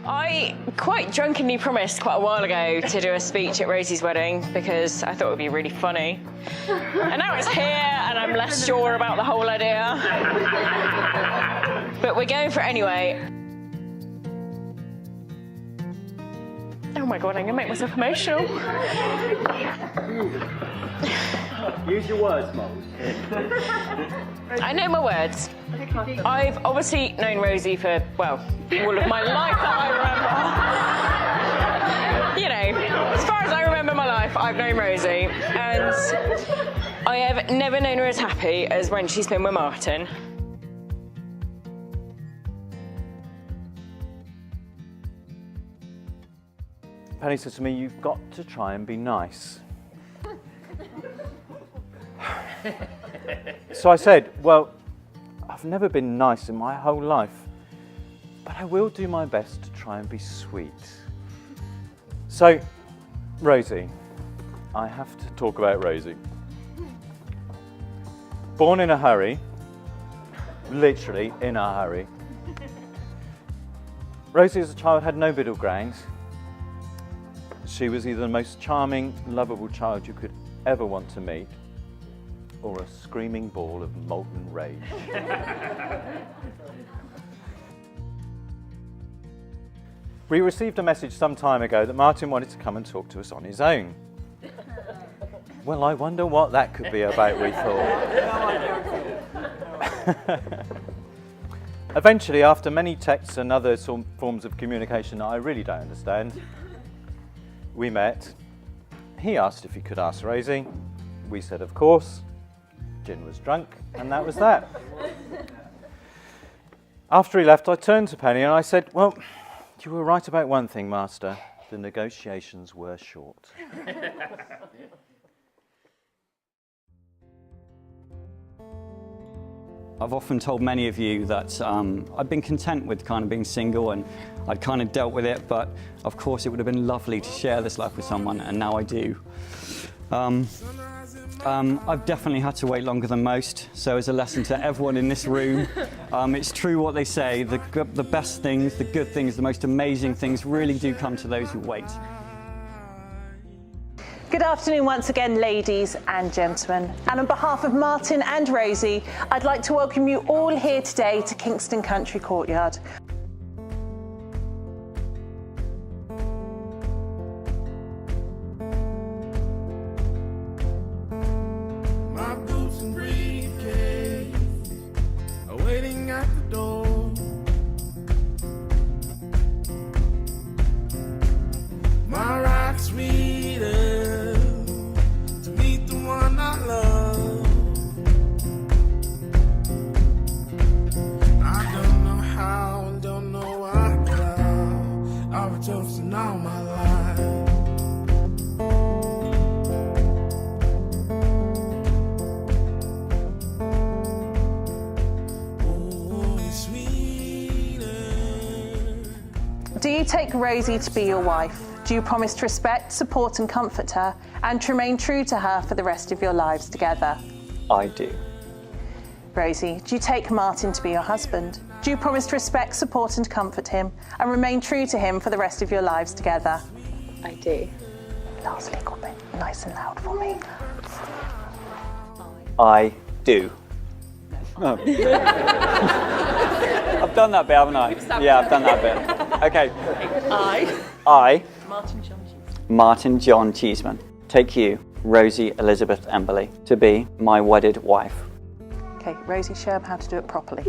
I quite drunkenly promised quite a while ago to do a speech at Rosy's wedding because I thought it would be really funny. And now it's here and I'm less sure about the whole idea. But we're going for it anyway. Oh my God, I'm gonna make myself emotional. Use your words, Mum. I know my words. I've obviously known Rosy for, well, all of my life that I remember. You know, as far as I remember my life, I've known Rosy. And I have never known her as happy as when she's been with Martin. Penny said to me, "You've got to try and be nice." So I said, "Well, I've never been nice in my whole life, but I will do my best to try and be sweet." So, Rosy, I have to talk about Rosy. Born in a hurry, literally in a hurry. Rosy as a child had no middle ground. She was either the most charming, lovable child you could ever want to meet, or a screaming ball of molten rage. We received a message some time ago that Martin wanted to come and talk to us on his own. Well, I wonder what that could be about, we thought. Eventually, after many texts and other forms of communication that I really don't understand, we met. He asked if he could ask Rosy. We said, of course. Gin was drunk, and that was that. After he left, I turned to Penny and I said, "Well, you were right about one thing, Master. The negotiations were short." I've often told many of you that I've been content with kind of being single and I'd kind of dealt with it, but of course it would have been lovely to share this life with someone, and now I do. I've definitely had to wait longer than most, so as a lesson to everyone in this room, it's true what they say, the best things, the good things, the most amazing things really do come to those who wait. Good afternoon once again, ladies and gentlemen. And on behalf of Martin and Rosy, I'd like to welcome you all here today to Kingston Country Courtyard. My boots and briefcase are waiting at the door. My ride sweeter to meet the one I love. I don't know how, don't know why, but I've been toasting all my life. Oh, it's sweeter. Do you take Rosy to be your wife? Do you promise to respect, support and comfort her and to remain true to her for the rest of your lives together? I do. Rosy, do you take Martin to be your husband? Do you promise to respect, support and comfort him and remain true to him for the rest of your lives together? I do. Last little bit, nice and loud for me. I do. Oh. I've done that bit, haven't I? Yeah, I've done that bit. Okay. I, Martin John Cheeseman, take you, Rosy Elizabeth Emberley, to be my wedded wife. Okay, Rosy, show him how to do it properly.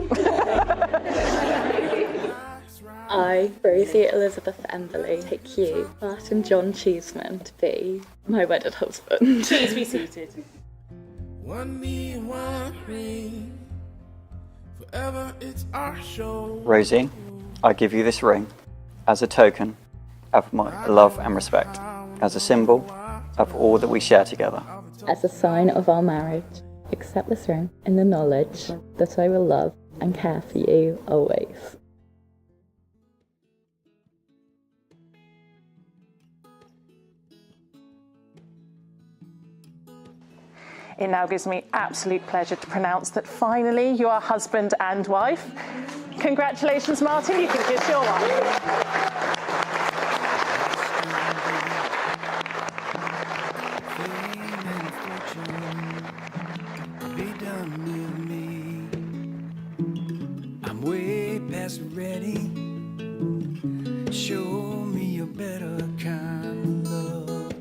I, Rosy Elizabeth Emberley, take you, Martin John Cheeseman, to be my wedded husband. Please be seated. One me and one ring. Forever it's our show. Rosy, I give you this ring as a token of my love and respect, as a symbol of all that we share together. As a sign of our marriage, accept this ring in the knowledge that I will love and care for you always. It now gives me absolute pleasure to pronounce that finally you are husband and wife. Congratulations, Martin, you can kiss your wife. be done with me. I'm way past ready. Show me a better kind of love.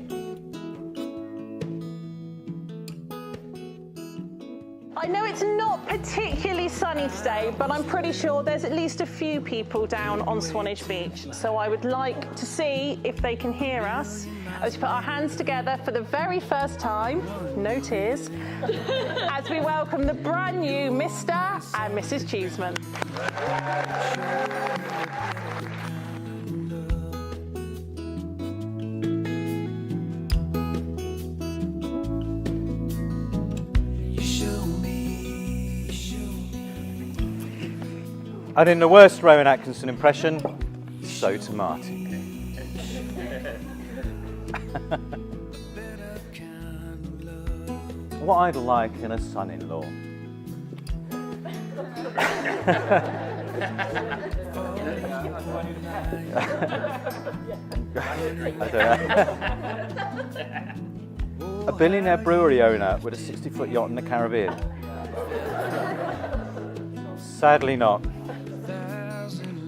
I know it's not particularly sunny today, but I'm pretty sure there's at least a few people down on Swanage Beach. So I would like to see if they can hear us as we put our hands together for the very first time, no tears, as we welcome the brand new Mr. and Mrs. Cheeseman. And in the worst Rowan Atkinson impression, so to Martin. What I'd like in a son-in-law. I don't know. A billionaire brewery owner with a 60-foot yacht in the Caribbean. Sadly not.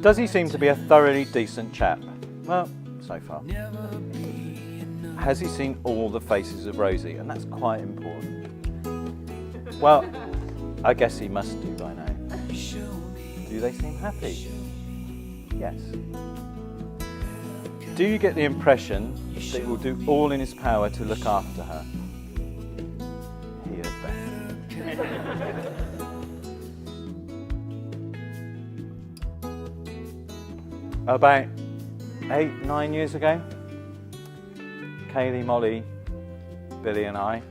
Does he seem to be a thoroughly decent chap? Well, so far. Has he seen all the faces of Rosie? And that's quite important. Well, I guess he must do by now. Do they seem happy? Yes. Do you get the impression that he will do all in his power to look after her? He had better. About 8-9 years ago, Kaylee, Molly, Billy and I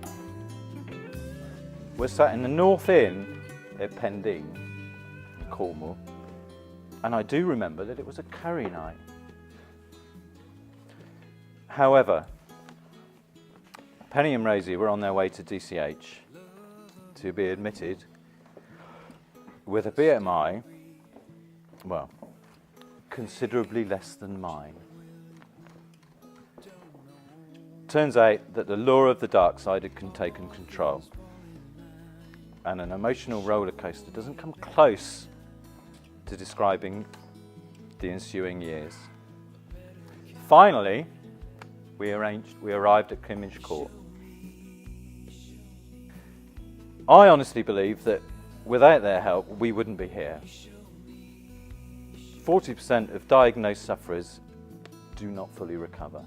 were sat in the North Inn at Pendeen, Cornwall, and I do remember that it was a curry night. However, Penny and Rosie were on their way to DCH to be admitted with a BMI, well, considerably less than mine. Turns out that the law of the dark side had taken control, and an emotional roller coaster doesn't come close to describing the ensuing years. Finally, we arrived at Kimmage Court. I honestly believe that without their help, we wouldn't be here. 40% of diagnosed sufferers do not fully recover.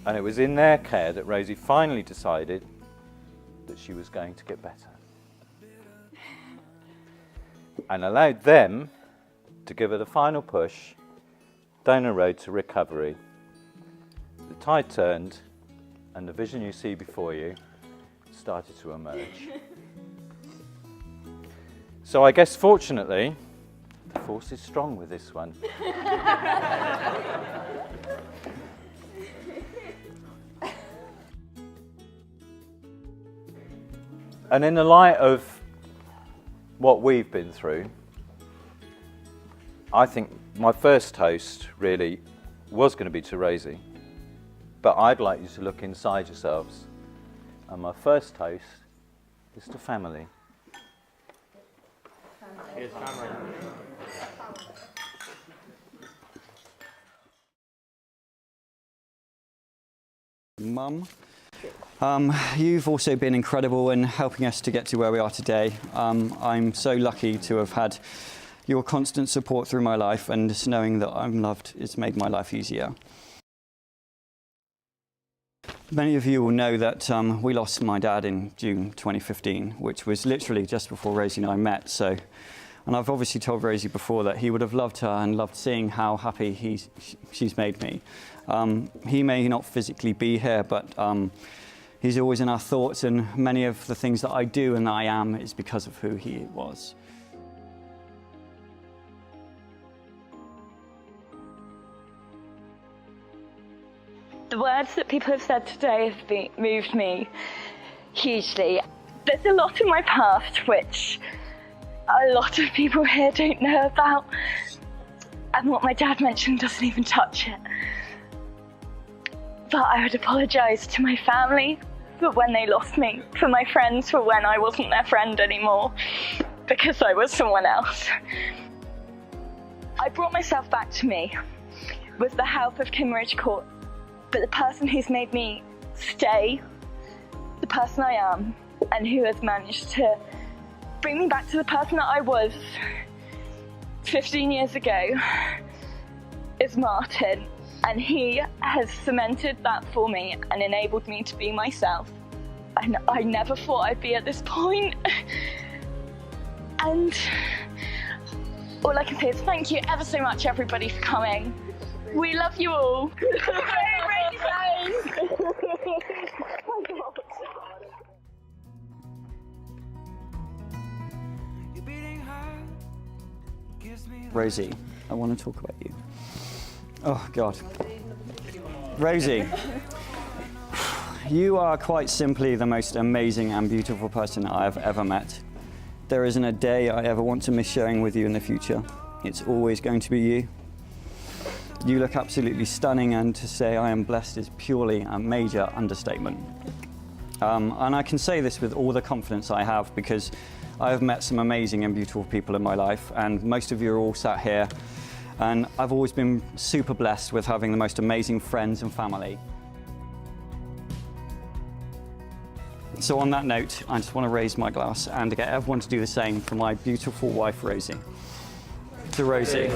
And it was in their care that Rosie finally decided that she was going to get better. And allowed them to give her the final push down a road to recovery. The tide turned and the vision you see before you started to emerge. So I guess fortunately, the force is strong with this one. And in the light of what we've been through, I think my first toast really was going to be to Rosie, but I'd like you to look inside yourselves, and my first toast is to family. Here's family. Mum, you've also been incredible in helping us to get to where we are today. I'm so lucky to have had your constant support through my life, and just knowing that I'm loved has made my life easier. Many of you will know that we lost my dad in June 2015, which was literally just before Rosie and I met. And I've obviously told Rosie before that he would have loved her and loved seeing how happy she's made me. He may not physically be here, but he's always in our thoughts, and many of the things that I do and that I am is because of who he was. The words that people have said today have moved me hugely. There's a lot in my past which a lot of people here don't know about, and what my dad mentioned doesn't even touch it. But I would apologise to my family for when they lost me, for my friends for when I wasn't their friend anymore, because I was someone else. I brought myself back to me with the help of Kimmeridge Court, but the person who's made me stay the person I am, and who has managed to bring me back to the person that I was 15 years ago, is Martin. And he has cemented that for me and enabled me to be myself. And I never thought I'd be at this point. And all I can say is thank you ever so much, everybody, for coming. We love you all. Rosie, I want to talk about you. Oh, God. Rosie, you are quite simply the most amazing and beautiful person I have ever met. There isn't a day I ever want to miss sharing with you in the future. It's always going to be you. You look absolutely stunning, and to say I am blessed is purely a major understatement. And I can say this with all the confidence I have because I have met some amazing and beautiful people in my life, and most of you are all sat here. And I've always been super blessed with having the most amazing friends and family. So on that note, I just want to raise my glass and get everyone to do the same for my beautiful wife, Rosie. To Rosie.